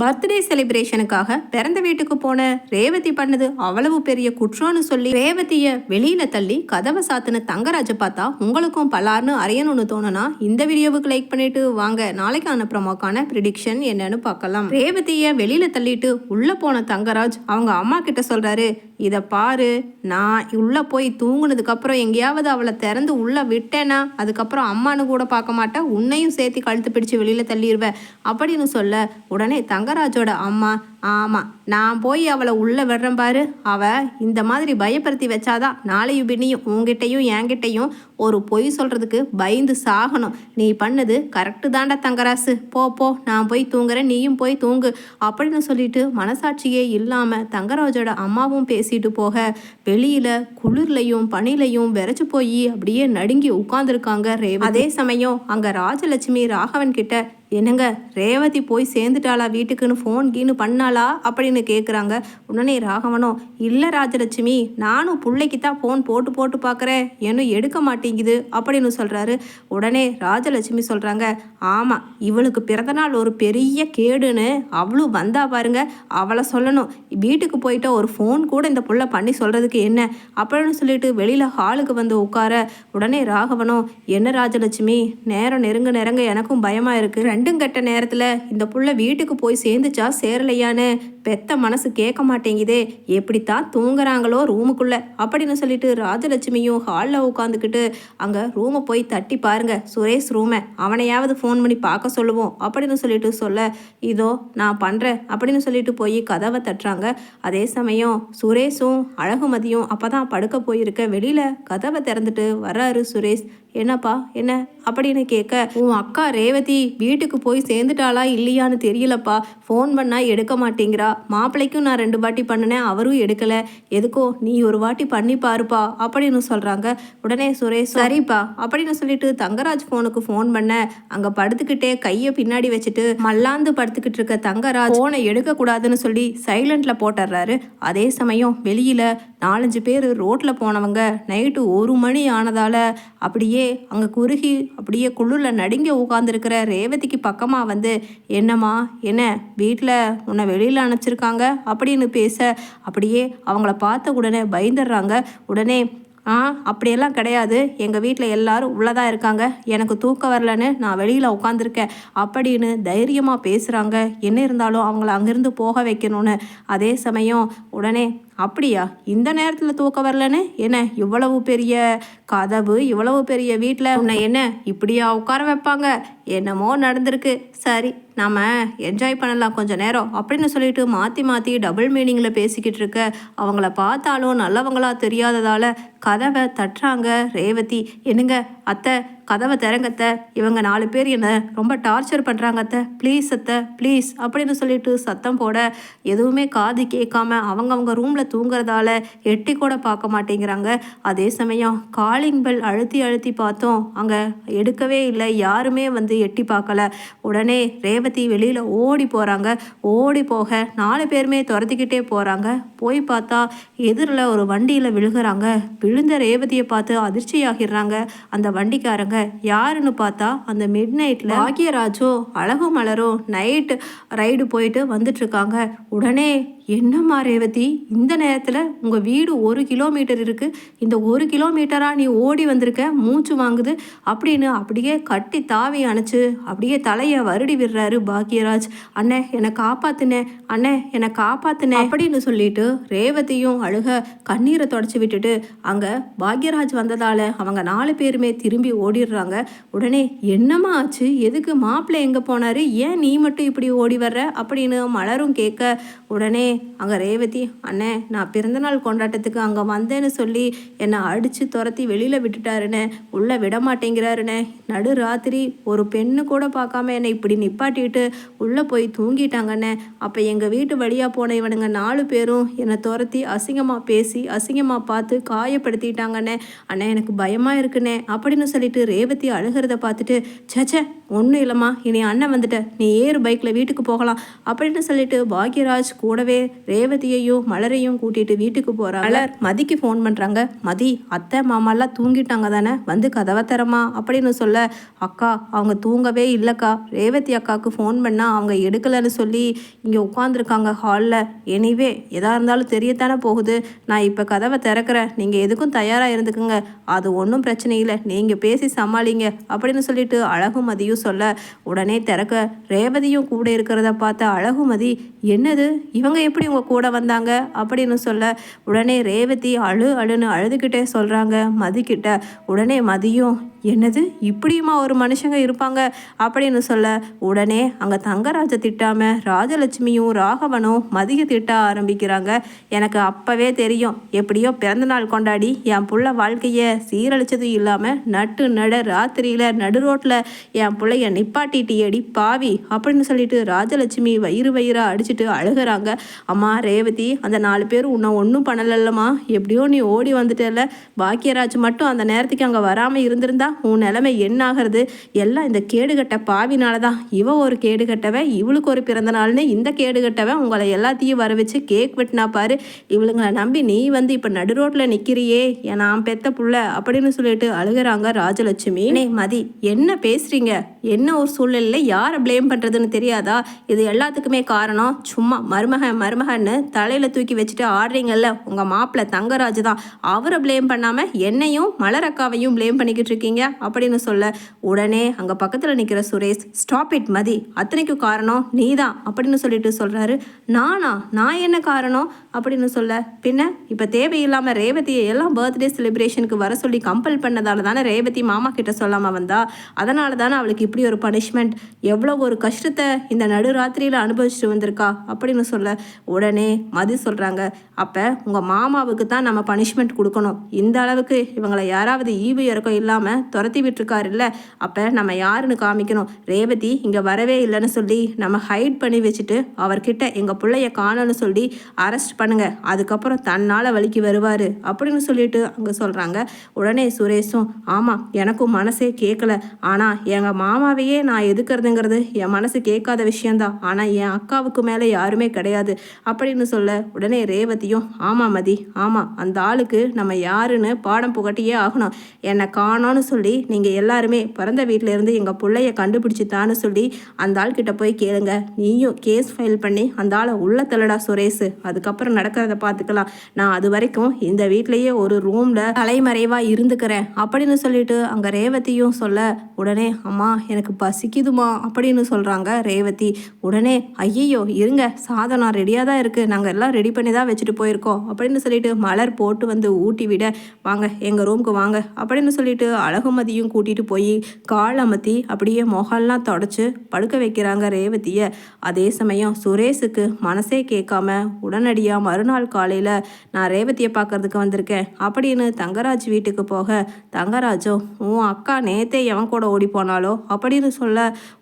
Birthday செலிப்ரேஷனுக்காக பிறந்த வீட்டுக்கு போன ரேவதி பண்ணது அவ்வளவு பெரிய குற்றம்னு சொல்லி ரேவதிய வெளியில தள்ளி கதவை சாத்துன தங்கராஜ பார்த்தா உங்களுக்கும் பலார்னு அறையணும்னு தோணுனா இந்த வீடியோவுக்கு லைக் பண்ணிட்டு வாங்க நாளைக்கான ப்ரோமோக்கான ப்ரிடிக்ஷன் என்னன்னு பார்க்கலாம். ரேவதிய வெளியில தள்ளிட்டு உள்ள போன தங்கராஜ் அவங்க அம்மா கிட்ட சொல்றாரு, இதை பாரு, நான் உள்ள போய் தூங்குனதுக்கு அப்புறம் எங்கேயாவது அவளை திறந்து உள்ள விட்டேன்னா அதுக்கப்புறம் அம்மானு கூட பார்க்க மாட்டேன், உன்னையும் சேர்த்து கழுத்து பிடிச்சு வெளியில தள்ளிடுவேன் அப்படின்னு சொல்ல உடனே தங்கராஜோட அம்மா, ஆமாம் நான் போய் அவளை உள்ளே விடுறேன் பாரு, அவள் இந்த மாதிரி பயப்படுத்தி வச்சாதான் நாளையும் பின்னியும் உங்ககிட்டையும் என்கிட்டையும் ஒரு பொய் சொல்கிறதுக்கு பயந்து சாகணும். நீ பண்ணது கரெக்டு தாண்டா தங்கராசு, போ போ நான் போய் தூங்குறேன், நீயும் போய் தூங்கு அப்படின்னு சொல்லிட்டு மனசாட்சியே இல்லாமல் தங்கராஜோட அம்மாவும் பேசிட்டு போக வெளியில் குளிர்லையும் பனிலையும் விரைச்சு போய் அப்படியே நடுங்கி உட்காந்துருக்காங்க ரேவதி. அதே சமயம் அங்கே ராஜலட்சுமி ராகவன் கிட்ட, என்னங்க ரேவதி போய் சேர்ந்துட்டாளா வீட்டுக்குன்னு ஃபோன் கீனு பண்ணாளா அப்படின்னு கேட்குறாங்க. உடனே ராகவனோ, இல்லை ராஜலட்சுமி, நானும் பிள்ளைக்கு தான் ஃபோன் போட்டு போட்டு பார்க்குறேன், இன்னும் எடுக்க மாட்டேங்குது அப்படின்னு சொல்கிறாரு. உடனே ராஜலட்சுமி சொல்கிறாங்க, ஆமாம் இவளுக்கு பிறந்தநாள் ஒரு பெரிய கேடுன்னு அவளும் வந்தா பாருங்க, அவளை சொல்லணும், வீட்டுக்கு போயிட்ட ஒரு ஃபோன் கூட இந்த புள்ள பண்ணி சொல்கிறதுக்கு என்ன அப்படின்னு சொல்லிட்டு வெளியில் ஹாலுக்கு வந்து உட்கார உடனே ராகவனோ, என்ன ராஜலட்சுமி, நேரம் நெருங்க எனக்கும் பயமாக இருக்குது, ரெண்டும் கெட்ட நேரத்தில் இந்த புள்ள வீட்டுக்கு போய் சேர்ந்துச்சா சேரலையான்னு பெத்த மனசு கேட்க மாட்டேங்குதே, எப்படித்தான் தூங்குறாங்களோ ரூமுக்குள்ளே அப்படின்னு சொல்லிட்டு ராஜலட்சுமியும் ஹாலில் உட்காந்துக்கிட்டு அங்கே ரூமை போய் தட்டி பாருங்க சுரேஷ் ரூமை, அவனையாவது ஃபோன் பண்ணி பார்க்க சொல்லுவோம் அப்படின்னு சொல்லிட்டு சொல்ல, இதோ நான் பண்ணுறேன் அப்படின்னு சொல்லிட்டு போய் கதவை தட்டுறாங்க. அதே சமயம் சுரேஷும் அழகுமதியும் அப்போ தான் படுக்க போயிருக்க வெளியில் கதவை திறந்துட்டு வர்றாரு சுரேஷ். என்னப்பா என்ன அப்படின்னு கேட்க, உன் அக்கா ரேவதி வீட்டுக்கு போய் சேர்ந்துட்டாளா இல்லையான்னு தெரியலப்பா, ஃபோன் பண்ணால் எடுக்க மாட்டேங்கிறா, மாப்பிள்ளைக்கும் நான் 2 வாட்டி பண்ணினேன் அவரும் எடுக்கலை, எதுக்கோ நீ ஒரு வாட்டி பண்ணி பாருப்பா அப்படின்னு சொல்கிறாங்க. உடனே சுரேஷ் சரிப்பா அப்படின்னு சொல்லிட்டு தங்கராஜ் ஃபோனுக்கு ஃபோன் பண்ண அங்கே படுத்துக்கிட்டே கையை பின்னாடி வச்சுட்டு மல்லாந்து படுத்துக்கிட்டு இருக்க தங்கராஜ் ஃபோனை எடுக்கக்கூடாதுன்னு சொல்லி சைலண்டில் போட்டுடுறாரு. அதே சமயம் வெளியில் 4-5 பேர் ரோட்டில் போனவங்க நைட்டு 1 மணி ஆனதால் அப்படியே அங்கே குறுகி அப்படியே குளிரில் நடுங்கி உட்காந்துருக்கிற ரேவதிக்கு பக்கமாக வந்து, என்னம்மா என்ன வீட்டில் உன்னை வெளியில் அனுப்பிச்சிருக்காங்க அப்படின்னு பேச அப்படியே அவங்கள பார்த்த உடனே பயந்துடுறாங்க. உடனே அப்படியெல்லாம் கிடையாது, எங்கள் வீட்டில் எல்லாரும் உள்ளதாக இருக்காங்க, எனக்கு தூக்கம் வரலன்னு நான் வெளியில் உட்காந்துருக்கேன் அப்படின்னு தைரியமாக பேசுகிறாங்க. என்ன இருந்தாலும் அவங்கள அங்கேருந்து போக வைக்கணும்னு. அதே சமயம் உடனே, அப்படியா இந்த நேரத்தில் தூக்கம் வரலன்னு, என்ன இவ்வளவு பெரிய கதவு இவ்வளவு பெரிய வீட்டில் உன்னை என்ன இப்படியா உட்கார வைப்பாங்க, என்னமோ நடந்திருக்கு, சரி நாம் என்ஜாய் பண்ணலாம் கொஞ்சம் நேரம் அப்படின்னு சொல்லிட்டு மாற்றி மாற்றி டபுள் மீனிங்கில் பேசிக்கிட்டு இருக்க அவங்கள பார்த்தாலும் நல்லவங்களா தெரியாததால் கதவை தட்டுறாங்க ரேவதி. என்னங்க அத்தை கதவை திறங்கத்த, இவங்க 4 பேர் என்னை ரொம்ப டார்ச்சர் பண்ணுறாங்க அத்தை, ப்ளீஸ் அத்தை ப்ளீஸ் அப்படின்னு சொல்லிட்டு சத்தம் போட எதுவுமே காது கேட்காம அவங்கவுங்க ரூமில் தூங்குறதால எட்டி கூட பார்க்க மாட்டேங்கிறாங்க. அதே சமயம் காலிங் பெல் அழுத்தி பார்த்தோம், அங்கே எடுக்கவே இல்லை, யாருமே வந்து எட்டி பார்க்கல. உடனே ரேவதி வெளியில் ஓடி போகிறாங்க. ஓடி போக 4 பேருமே துரத்திக்கிட்டே போகிறாங்க. போய் பார்த்தா எதிரில் ஒரு வண்டியில் விழுகிறாங்க. விழுந்த ரேவதியை பார்த்து அதிர்ச்சி ஆகிடுறாங்க அந்த வண்டிக்காரங்க. யாருன்னு பார்த்தா அந்த மிட் நைட்டில் பாக்யராஜோ அழகு மலரும் நைட் ரைடு போயிட்டு வந்துட்டுருக்காங்க. உடனே, என்னம்மா ரேவதி இந்த நேரத்தில் உங்கள் வீடு 1 கிலோமீட்டர் இருக்குது, இந்த 1 கிலோமீட்டராக நீ ஓடி வந்திருக்க, மூச்சு வாங்குது அப்படின்னு அப்படியே கட்டி தாவி அணைச்சு அப்படியே தலையை வருடி விடுறாரு பாக்யராஜ். அண்ணே என்னை காப்பாத்துனேன், அண்ணே என்னை காப்பாத்துனேன் அப்படின்னு சொல்லிட்டு ரேவதியும் அழுக கண்ணீரை தொடச்சி விட்டுட்டு அங்கே பாக்யராஜ் வந்ததால் அவங்க 4 பேருமே திரும்பி ஓடிடுறாங்க. உடனே, என்னம்மா ஆச்சு, எதுக்கு மாப்பிள்ளை எங்கே போனார், ஏன் நீ மட்டும் இப்படி ஓடி வர்ற அப்படின்னு மலரும் கேட்க உடனே அங்கே ரேவதி, அண்ணே நான் பிறந்தநாள் கொண்டாட்டத்துக்கு அங்கே வந்தேன்னு சொல்லி என்னை அடித்து துரத்தி வெளியில் விட்டுட்டாருன்னு, உள்ளே விட மாட்டேங்கிறாருண்ணே, நடு ராத்திரி ஒரு பெண்ணு கூட பார்க்காம என்னை இப்படி நிப்பாட்டிட்டு உள்ளே போய் தூங்கிட்டாங்கண்ணே, அப்போ எங்கள் வீட்டு வழியாக போன இவனுங்க 4 பேரும் என்னை துரத்தி அசிங்கமாக பேசி அசிங்கமாக பார்த்து காயப்படுத்திட்டாங்கண்ணே, அண்ணே எனக்கு பயமாக இருக்குண்ணே அப்படின்னு அப்படின்னு சொல்லிட்டு ரேவதி அழுகிறத பார்த்துட்டு சச்சே ஒன்றும் இல்லைம்மா, இனி அண்ணன் வந்துட்ட, நீ ஏறு பைக்கில் வீட்டுக்கு போகலாம் அப்படின்னு சொல்லிட்டு பாக்யராஜ் கூடவே ரேவதியையும் மலரையும் கூட்டிட்டு வீட்டுக்கு போகிறாங்க. மலர் மதிக்கு ஃபோன் பண்ணுறாங்க. மதி, அத்தை மாமாலாம் தூங்கிட்டாங்க தானே, வந்து கதவை தரமா அப்படின்னு சொல்ல, அக்கா அவங்க தூங்கவே இல்லைக்கா, ரேவதி அக்காவுக்கு ஃபோன் பண்ணால் அவங்க எடுக்கலைன்னு சொல்லி இங்கே உட்காந்துருக்காங்க ஹாலில். எனிவே எதாக இருந்தாலும் தெரியத்தானே போகுது, நான் இப்போ கதவை திறக்கிறேன், நீங்கள் எதுக்கும் தயாராக இருந்துக்குங்க, அது ஒன்றும் பிரச்சனை இல்லை, நீங்கள் பேசி சமாளிங்க அப்படின்னு சொல்லிட்டு அழகுமதியும் சொல்ல, உடனே திறக்க ரேவதியும் கூட இருக்கிறத பார்த்த அழகுமதி, என்னது இவங்க எப்படி உங்க கூட வந்தாங்க அப்படின்னு சொல்ல, உடனே ரேவதி அழுன்னு அழுதுகிட்டே சொல்றாங்க மதிக்கிட்ட. உடனே மதியும், என்னது இப்படியுமா ஒரு மனுஷங்க இருப்பாங்க அப்படின்னு சொல்ல, உடனே அங்கே தங்கராஜ திட்டாம ராஜலட்சுமியும் ராகவனும் மதிய திட்ட ஆரம்பிக்கிறாங்க. எனக்கு அப்பவே தெரியும், எப்படியோ பிறந்தநாள் கொண்டாடி என் புள்ள வாழ்க்கையை சீரழிச்சதும் இல்லாமல் நட்டு நட ராத்திரியில் நடு ரோட்டில் என் பிள்ளைய நிப்பாட்டிட்டியடி பாவி அப்படின்னு சொல்லிட்டு ராஜலட்சுமி வயிறா அடிச்சுட்டு அழுகிறாங்க. அம்மா ரேவதி, அந்த 4 பேர் உன்னை ஒன்றும் பண்ணலல்லம்மா, எப்படியோ நீ ஓடி வந்துட்டல, பாக்கியராஜ் மட்டும் அந்த நேரத்துக்கு அங்கே வராமல் இருந்திருந்தா உன் நிலைமை என்ன ஆகிறது, எல்லாம் இந்த கேடுகட்ட பாவினால தான், இவ ஒரு கேடுகட்டவ, இவளுக்கு ஒரு பிறந்த நாள்னு இந்த கேடுகட்டவ உங்களை எல்லாத்தையும் வர வச்சு கேக் வெட்டினா பாரு, இவளுங்களை நம்பி நீ வந்து இப்போ நடு ரோட்டில் நிற்கிறியே, நான் பெத்த புள்ள அப்படின்னு சொல்லிட்டு அழுகிறாங்க ராஜலட்சுமி. மதி, என்ன பேசுறீங்க, என்ன ஒரு சூழ்நிலையில் யாரை ப்ளேம் பண்ணுறதுன்னு தெரியாதா, இது எல்லாத்துக்குமே காரணம் சும்மா மருமகன்னு தலையில் தூக்கி வச்சுட்டு ஆடுறீங்கல்ல உங்கள் மாப்பிள்ளை தங்கராஜ் தான், அவரை ப்ளேம் பண்ணாமல் என்னையும் மலரக்காவையும் ப்ளேம் பண்ணிக்கிட்டு இருக்கீங்க அப்படின்னு சொல்ல, உடனே அங்கே பக்கத்தில் நிற்கிற சுரேஷ், ஸ்டாப் இட் மதி, அத்தனைக்கும் காரணம் நீ தான் அப்படின்னு சொல்லிட்டு சொல்கிறாரு. நான் என்ன காரணம் அப்படின்னு சொல்ல, பின்ன இப்போ தேவையில்லாமல் ரேவதியை எல்லாம் பர்த்டே செலிப்ரேஷனுக்கு வர சொல்லி கம்பல் பண்ணதால தானே ரேவதி மாமா கிட்ட சொல்லாமல் வந்தா, அதனால தானே அவளுக்கு இப்படி ஒரு பனிஷ்மெண்ட், எவ்வளோ ஒரு கஷ்டத்தை இந்த நடுராத்திரியில் அனுபவிச்சுட்டு வந்திருக்கா அப்படின்னு சொல்ல, உடனே மதி சொல்கிறாங்க, அப்போ உங்கள் மாமாவுக்கு தான் நம்ம பனிஷ்மெண்ட் கொடுக்கணும், இந்த அளவுக்கு இவங்களை யாராவது ஈவு இறக்கம் இல்லாமல் துரத்தி விட்டுருக்காரு இல்லை, அப்போ நம்ம யாருன்னு காமிக்கணும், ரேவதி இங்கே வரவே இல்லைன்னு சொல்லி நம்ம ஹைட் பண்ணி வச்சுட்டு அவர்கிட்ட எங்கள் பிள்ளைய காணன்னு சொல்லி அரெஸ்ட் பண்ணுங்க, அதுக்கப்புறம் தன்னால் வலிக்கு வருவார் அப்படின்னு சொல்லிட்டு அங்கே சொல்கிறாங்க. உடனே சுரேஷும், ஆமாம் எனக்கும் மனசே கேட்கல, ஆனால் எங்கள் மாமாவையே நான் எதுக்கிறதுங்கிறது என் மனசு கேட்காத விஷயந்தான், ஆனால் என் அக்காவுக்கு மேலே யாருமே கிடையாது அப்படின்னு சொல்ல, உடனே ரேவதியும், ஆமாம் மதி, ஆமாம் அந்த ஆளுக்கு நம்ம யாருன்னு பாடம் புகட்டியே ஆகணும், என்னை காணோன்னு சொல்லி நீங்கள் எல்லாருமே பிறந்த வீட்டிலேருந்து எங்கள் பிள்ளைய கண்டுபிடிச்சித்தான்னு சொல்லி அந்த ஆள்கிட்ட போய் கேளுங்க, நீயும் கேஸ் ஃபைல் பண்ணி அந்த ஆளை உள்ள தள்ளடா சுரேஷ், அதுக்கப்புறம் நடக்கிறத பார்த்துக்கலாம், நான் அது வரைக்கும் இந்த வீட்லேயே ஒரு ரூமில் தலைமறைவாக இருந்துக்கிறேன் அப்படின்னு சொல்லிட்டு அங்கே ரேவதியும் சொல்ல, உடனே அம்மா எனக்கு பசிக்குதுமா அப்படின்னு சொல்கிறாங்க ரேவதி. உடனே ஐயையோ இருங்க, சாதம் நான் ரெடியாக தான் இருக்குது, நாங்கள் எல்லாம் ரெடி பண்ணி தான் வச்சுட்டு போயிருக்கோம் அப்படின்னு சொல்லிட்டு மலர் போட்டு வந்து ஊட்டி விட, வாங்க எங்கள் ரூமுக்கு வாங்க அப்படின்னு சொல்லிட்டு அழகுமதியும் கூட்டிகிட்டு போய் கால் அமர்த்தி அப்படியே முகல்லாம் தொடச்சி படுக்க வைக்கிறாங்க ரேவதியை. அதே சமயம் சுரேஷுக்கு மனசே கேட்காம உடனடியாக மறுநாள் காலையில் நான் ரேவதியை பார்க்கறதுக்கு வந்திருக்கேன் அப்படின்னு தங்கராஜ் வீட்டுக்கு போக, தங்கராஜோ உன் அக்கா நேத்தே எவன் கூட ஓடி போனாலோ அப்படின்னு சொல்ல,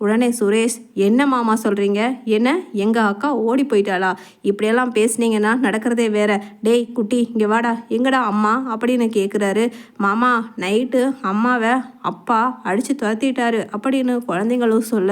உடனே சுரேஷ், என்ன மாமா சொல்கிறீங்க, என்ன எங்கள் அக்கா ஓடி போயிட்டாளா, இப்படியெல்லாம் பேசுனீங்கன்னா நடக்கிறதே வேற, டேய் குட்டி இங்கே வாடா, எங்கடா அம்மா அப்படின்னு கேட்குறாரு. மாமா நைட்டு அம்மாவை அப்பா அடித்து துரத்திட்டாரு அப்படின்னு குழந்தைங்களும் சொல்ல,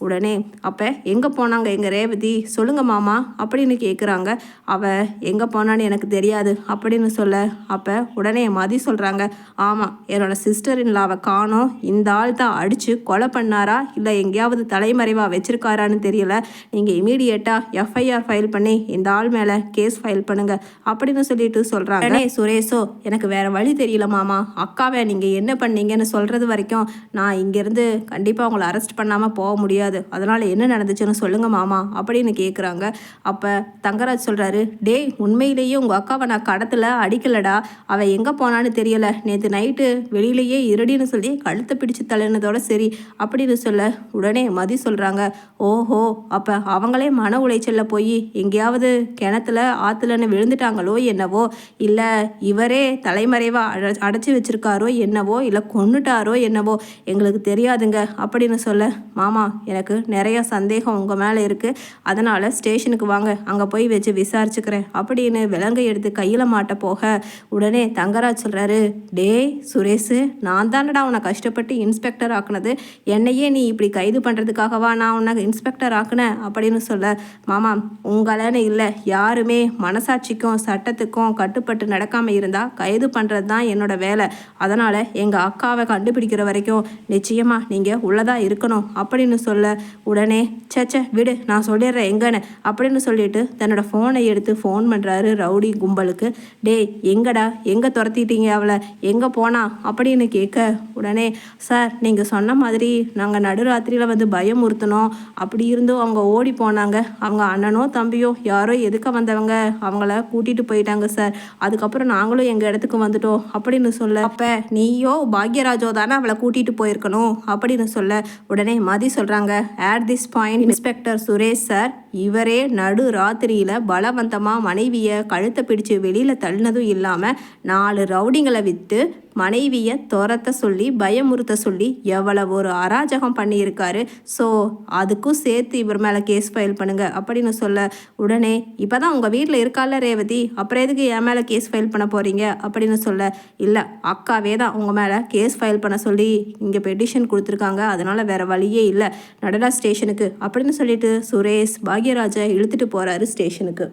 உடனே அப்போ எங்கே போனாங்க எங்கள் ரேவதி சொல்லுங்க மாமா அப்படின்னு கேட்குறாங்க. அவள் எங்கே போனான்னு எனக்கு தெரியாது அப்படின்னு சொல்ல, அப்போ உடனே மதி சொல்கிறாங்க, ஆமாம் என்னோடய சிஸ்டர் இன்லாவை காணோம், இந்த ஆள் தான் அடித்து கொலை பண்ணாரா இல்லை எங்கேயாவது தலைமறைவாக வச்சுருக்காரான்னு தெரியல, நீங்கள் இமீடியட்டாக எஃப்ஐஆர் ஃபைல் பண்ணி இந்த ஆள் மேலே கேஸ் ஃபைல் பண்ணுங்க அப்படின்னு சொல்லிட்டு சொல்கிறாங்க. உடனே சுரேஷோ, எனக்கு வேறு வழி தெரியல மாமா, அக்காவை நீங்கள் என்ன பண்ணீங்கன்னு சொல்கிறது வரைக்கும் நான் இங்கேருந்து கண்டிப்பாக உங்களை அரெஸ்ட் பண்ணாமல் போக முடியாது, அதனால் என்ன நடந்துச்சுன்னு சொல்லுங்கள் மாமா அப்படின்னு கேட்குறாங்க. அப்போ தங்கராஜ் சொல்கிறாரு, டேய் உண்மையிலேயே உங்கள் அக்காவை நான் கடத்தில் அடிக்கலடா, அவள் எங்கே போனான்னு தெரியலை, நேற்று நைட்டு வெளியிலேயே இருடின்னு சொல்லி கழுத்தை பிடிச்சி தள்ளினதோட சரி அப்படின்னு சொல்ல, உடனே மதி சொல்கிறாங்க, ஓஹோ அப்போ அவங்களே மன உளைச்சலில் போய் எங்கேயாவது கிணத்துல ஆற்றுலன்னு விழுந்துட்டாங்களோ என்னவோ, இல்லை இவரே தலைமறைவாக அடைச்சி வச்சுருக்காரோ என்னவோ, இல்லை கொன்னுட்டாரோ என்னவோ, எங்களுக்கு தெரியாதுங்க அப்படின்னு சொல்ல, மாமா எனக்கு நிறையா சந்தேகம் உங்கள் மேலே இருக்குது, அதனால் ஸ்டேஷனுக்கு வாங்க அங்கே போய் வச்சு விசாரிச்சுக்கிறேன் அப்படின்னு விலங்கை எடுத்து கையில் மாட்ட போக, உடனே தங்கராஜ் சொல்கிறாரு, டேய் சுரேஷு நான் தானடா உன்னை கஷ்டப்பட்டு இன்ஸ்பெக்டர் ஆக்குனது, என்னையே நீ இப்படி கைது பண்ணுறதுக்காகவா நான் உன்னை இன்ஸ்பெக்டர் ஆக்குனேன் அப்படின்னு சொல்ல, மாமா உங்களைன்னு இல்லை, யாருமே மனசாட்சிக்கும் சட்டத்துக்கும் கட்டுப்பட்டு நடக்காமல் இருந்தால் கைது பண்ணுறது தான் என்னோட வேலை. அதனால் எங்கள் அக்காவை கண்டுபிடிக்கிற வரைக்கும் நிச்சயமாக நீங்கள் உள்ளதாக இருக்கணும் அப்படின்னு சொல்ல, உடனே சேச்சே விடு நான் சொல்லிடுறேன் எங்கன்னு அப்படின்னு சொல்லிட்டு தன்னோட ஃபோனை எடுத்து ஃபோன் பண்ணுறாரு ரவுடி கும்பலுக்கு. டேய் எங்கடா, எங்கே துரத்திட்டீங்க அவளை, எங்கே போனா அப்படின்னு கேட்க, உடனே சார் நீங்கள் சொன்ன மாதிரி நாங்கள் நடுராத்திரியில் வந்து பயமுறுத்தினோம், அப்படி இருந்தும் அவங்க ஓடி போனாங்க, அவங்க அண்ணனோ தம்பியோ யாரோ எதுக்க வந்தவங்க அவங்கள கூட்டிகிட்டு போயிட்டாங்க சார், அதுக்கப்புறம் நாங்களும் எங்கள் இடத்துக்கு வந்துட்டோம் அப்படின்னு சொல்ல, அப்போ நீயோ பாக்யராஜோ தானே அவளை கூட்டிகிட்டு போயிருக்கணும் அப்படின்னு சொல்ல, உடனே மதி சொல்கிறாங்க, at this point inspector Suresh sir, இவரே நடு ராத்திரியில் பலவந்தமாக மனைவியை கழுத்தை பிடிச்சு வெளியில் தள்ளினதும் இல்லாமல் 4 ரவுடிங்களை விற்று மனைவியை துரத்த சொல்லி பயமுறுத்த சொல்லி எவ்வளவு ஒரு அராஜகம் பண்ணியிருக்காரு. ஸோ அதுக்கும் சேர்த்து இவர் மேலே கேஸ் ஃபைல் பண்ணுங்க அப்படின்னு சொல்ல, உடனே இப்போ தான் உங்கள் வீட்டில் இருக்கால ரேவதி, அப்புறம் எதுக்கு என் மேலே கேஸ் ஃபைல் பண்ண போகிறீங்க அப்படின்னு சொல்ல, இல்லை அக்காவே தான் உங்கள் மேலே கேஸ் ஃபைல் பண்ண சொல்லி இங்கே பெட்டிஷன் கொடுத்துருக்காங்க, அதனால் வேறு வழியே இல்லை, நடடா ஸ்டேஷனுக்கு அப்படின்னு சொல்லிட்டு சுரேஷ் பாக்யராஜை இழுத்துட்டு போகிறாரு ஸ்டேஷனுக்கு.